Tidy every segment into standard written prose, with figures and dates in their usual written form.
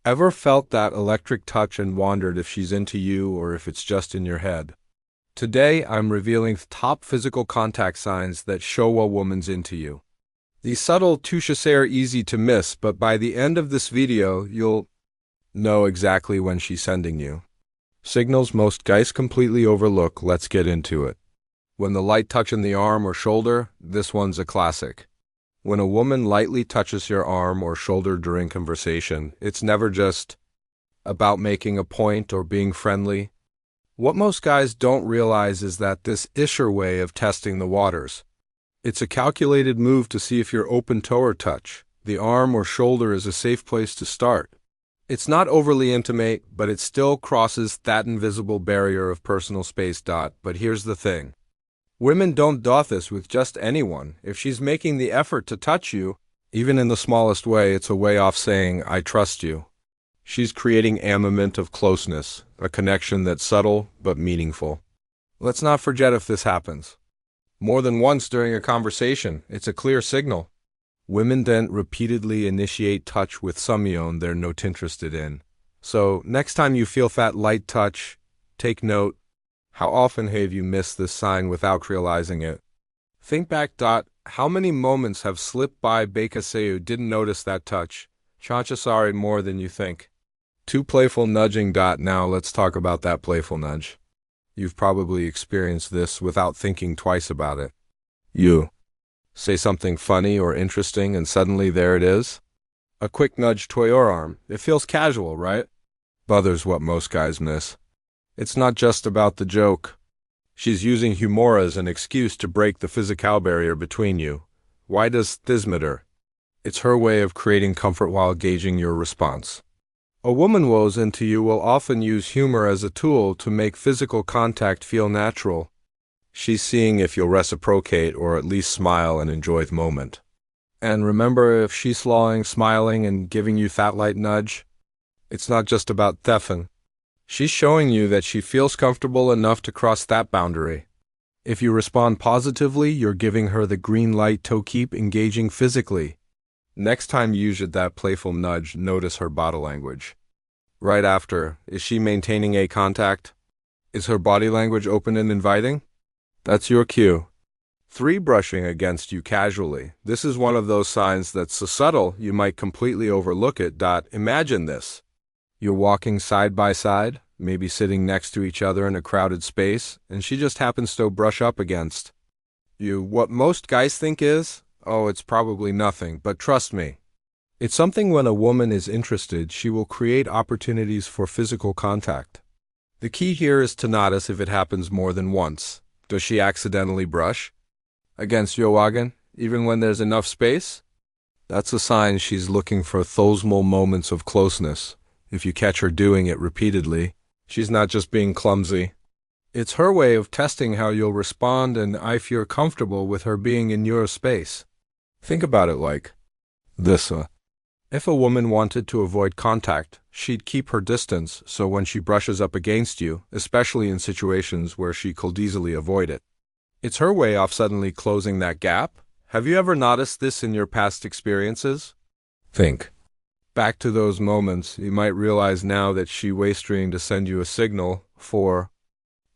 Ever felt that electric touch and wondered if she's into you or if it's just in your head? Today, I'm revealing top physical contact signs that show a woman's into you. These subtle touches are easy to miss, but by the end of this video, you'll know exactly when she's sending you. Signals most guys completely overlook. Let's get into it. When the light touch in the arm or shoulder, this one's a classic. When a woman lightly touches your arm or shoulder during conversation, it's never just about making a point or being friendly. What most guys don't realize is that this is her way of testing the waters. It's a calculated move to see if you're open to her touch. The arm or shoulder is a safe place to start. It's not overly intimate, but it still crosses that invisible barrier of personal space. But here's the thing. Women don't do this with just anyone. If she's making the effort to touch you, even in the smallest way, it's a way off saying, I trust you. She's creating a moment of closeness, a connection that's subtle but meaningful. Let's not forget if this happens more than once during a conversation, it's a clear signal. Women then repeatedly initiate touch with someone they're not interested in. So, next time you feel that light touch, take note. How often have you missed this sign without realizing it? Think back. How many moments have slipped by because you didn't notice that touch? Chances are more than you think. Too playful nudging. Now let's talk about that playful nudge. You've probably experienced this without thinking twice about it. You say something funny or interesting and suddenly there it is. A quick nudge to your arm. It feels casual, right? But there's what most guys miss. It's not just about the joke. She's using humor as an excuse to break the physical barrier between you. Why does this matter? It's her way of creating comfort while gauging your response. A woman who's into you will often use humor as a tool to make physical contact feel natural. She's seeing if you'll reciprocate or at least smile and enjoy the moment. And remember, if she's smiling and giving you that light nudge, it's not just about theffing. She's showing you that she feels comfortable enough to cross that boundary. If you respond positively, you're giving her the green light to keep engaging physically. Next time you use that playful nudge, notice her body language. Right after, is she maintaining eye contact? Is her body language open and inviting? That's your cue. 3. Brushing against you casually. This is one of those signs that's so subtle you might completely overlook it. Imagine this. You're walking side by side, maybe sitting next to each other in a crowded space, and she just happens to brush up against you. What most guys think is, oh, it's probably nothing, but trust me. It's something. When a woman is interested, she will create opportunities for physical contact. The key here is to notice if it happens more than once. Does she accidentally brush against your wagon, even when there's enough space? That's a sign she's looking for those small moments of closeness. If you catch her doing it repeatedly, she's not just being clumsy. It's her way of testing how you'll respond and if you're comfortable with her being in your space. Think about it like this. If a woman wanted to avoid contact, she'd keep her distance, so when she brushes up against you, especially in situations where she could easily avoid it, it's her way of suddenly closing that gap. Have you ever noticed this in your past experiences? Think back to those moments. You might realize now that she was trying to send you a signal for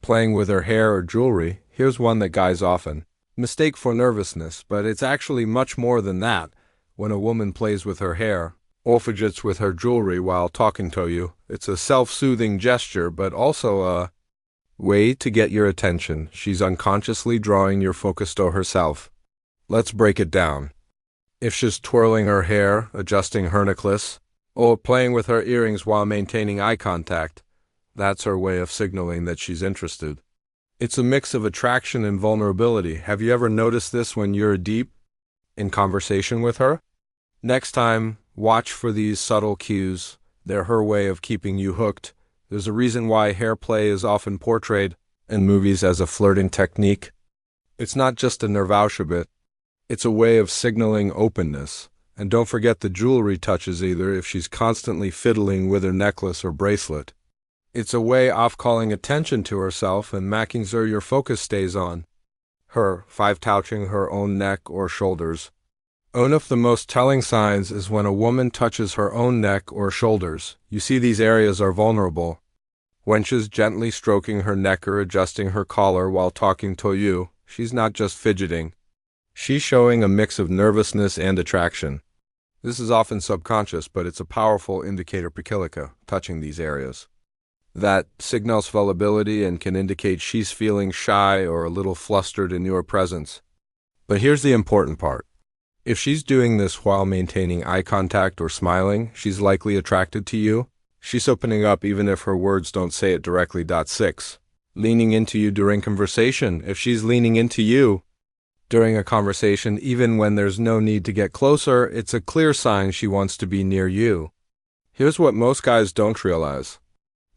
playing with her hair or jewelry. Here's one that guys often mistake for nervousness, but it's actually much more than that. When a woman plays with her hair or fidgets with her jewelry while talking to you, it's a self-soothing gesture, but also a way to get your attention. She's unconsciously drawing your focus to herself. Let's break it down. If she's twirling her hair, adjusting her necklace, or playing with her earrings while maintaining eye contact, that's her way of signaling that she's interested. It's a mix of attraction and vulnerability. Have you ever noticed this when you're deep in conversation with her? Next time, watch for these subtle cues. They're her way of keeping you hooked. There's a reason why hair play is often portrayed in movies as a flirting technique. It's not just a nervaushabit. It's a way of signaling openness. And don't forget the jewelry touches either if she's constantly fiddling with her necklace or bracelet. It's a way of calling attention to herself and making sure your focus stays on her, 5 touching her own neck or shoulders. One of the most telling signs is when a woman touches her own neck or shoulders. You see these areas are vulnerable. When she's gently stroking her neck or adjusting her collar while talking to you, she's not just fidgeting. She's showing a mix of nervousness and attraction. This is often subconscious, but it's a powerful indicator pakilika, touching these areas. That signals vulnerability and can indicate she's feeling shy or a little flustered in your presence. But here's the important part. If she's doing this while maintaining eye contact or smiling, she's likely attracted to you. She's opening up even if her words don't say it directly. 6. Leaning into you during conversation. If she's leaning into you during a conversation, even when there's no need to get closer, it's a clear sign she wants to be near you. Here's what most guys don't realize.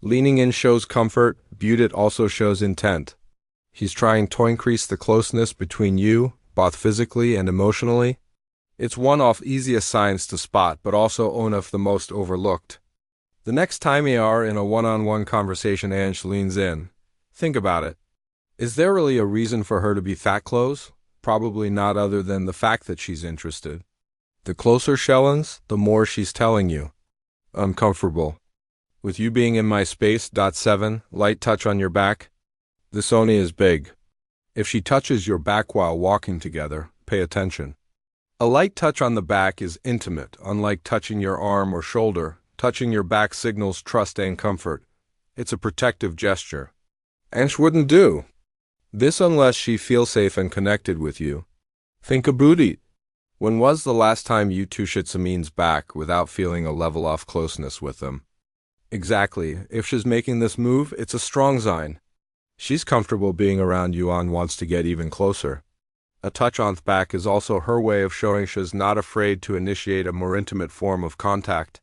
Leaning in shows comfort, it also shows intent. He's trying to increase the closeness between you, both physically and emotionally. It's one of easiest signs to spot, but also one of the most overlooked. The next time you are in a one-on-one conversation and she leans in, think about it. Is there really a reason for her to be that close? Probably not, other than the fact that she's interested. The closer she leans, the more she's telling you. I'm comfortable with you being in my space. 7. Light touch on your back. This only is big. If she touches your back while walking together, pay attention. A light touch on the back is intimate, unlike touching your arm or shoulder. Touching your back signals trust and comfort. It's a protective gesture. And she wouldn't do this unless she feels safe and connected with you. Think about it. When was the last time you touched someone's back without feeling a level of closeness with them? Exactly. If she's making this move, it's a strong sign. She's comfortable being around you and wants to get even closer. A touch on the back is also her way of showing she's not afraid to initiate a more intimate form of contact.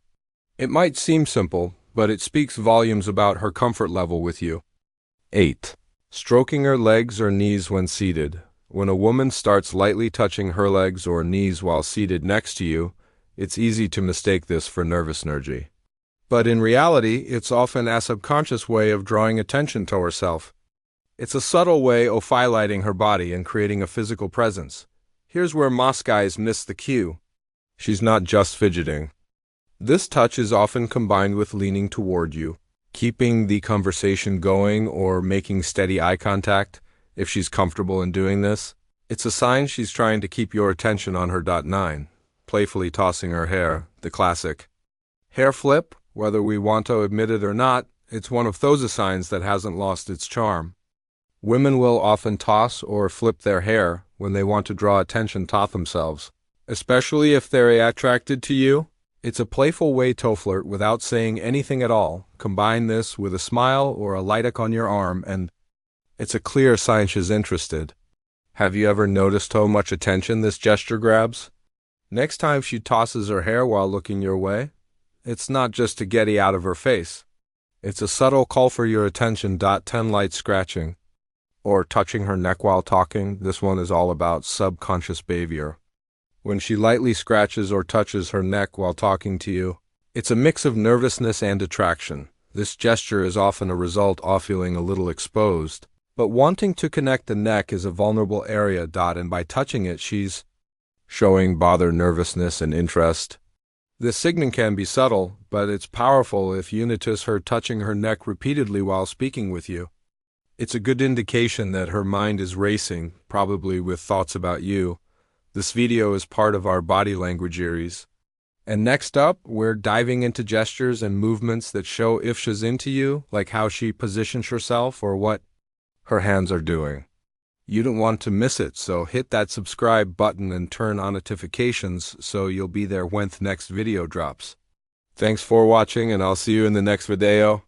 It might seem simple, but it speaks volumes about her comfort level with you. 8. Stroking her legs or knees when seated. When a woman starts lightly touching her legs or knees while seated next to you, it's easy to mistake this for nervous energy. But in reality, it's often a subconscious way of drawing attention to herself. It's a subtle way of highlighting her body and creating a physical presence. Here's where most guys miss the cue. She's not just fidgeting. This touch is often combined with leaning toward you, keeping the conversation going or making steady eye contact. If she's comfortable in doing this, it's a sign she's trying to keep your attention on her. 9. Playfully tossing her hair, the classic hair flip. Whether we want to admit it or not, it's one of those signs that hasn't lost its charm. Women will often toss or flip their hair when they want to draw attention to themselves, especially if they're attracted to you. It's a playful way to flirt without saying anything at all. Combine this with a smile or a light on your arm, and it's a clear sign she's interested. Have you ever noticed how much attention this gesture grabs? Next time she tosses her hair while looking your way, it's not just to get you out of her face. It's a subtle call for your attention. 10. Light scratching or touching her neck while talking. This one is all about subconscious behavior. When she lightly scratches or touches her neck while talking to you, it's a mix of nervousness and attraction. This gesture is often a result of feeling a little exposed, but wanting to connect. The neck is a vulnerable area. And by touching it, she's showing bother, nervousness, and interest. This signal can be subtle, but it's powerful if you notice her touching her neck repeatedly while speaking with you. It's a good indication that her mind is racing, probably with thoughts about you. This video is part of our body language series. And next up, we're diving into gestures and movements that show if she's into you, like how she positions herself or what her hands are doing. You don't want to miss it, so hit that subscribe button and turn on notifications so you'll be there when the next video drops. Thanks for watching, and I'll see you in the next video.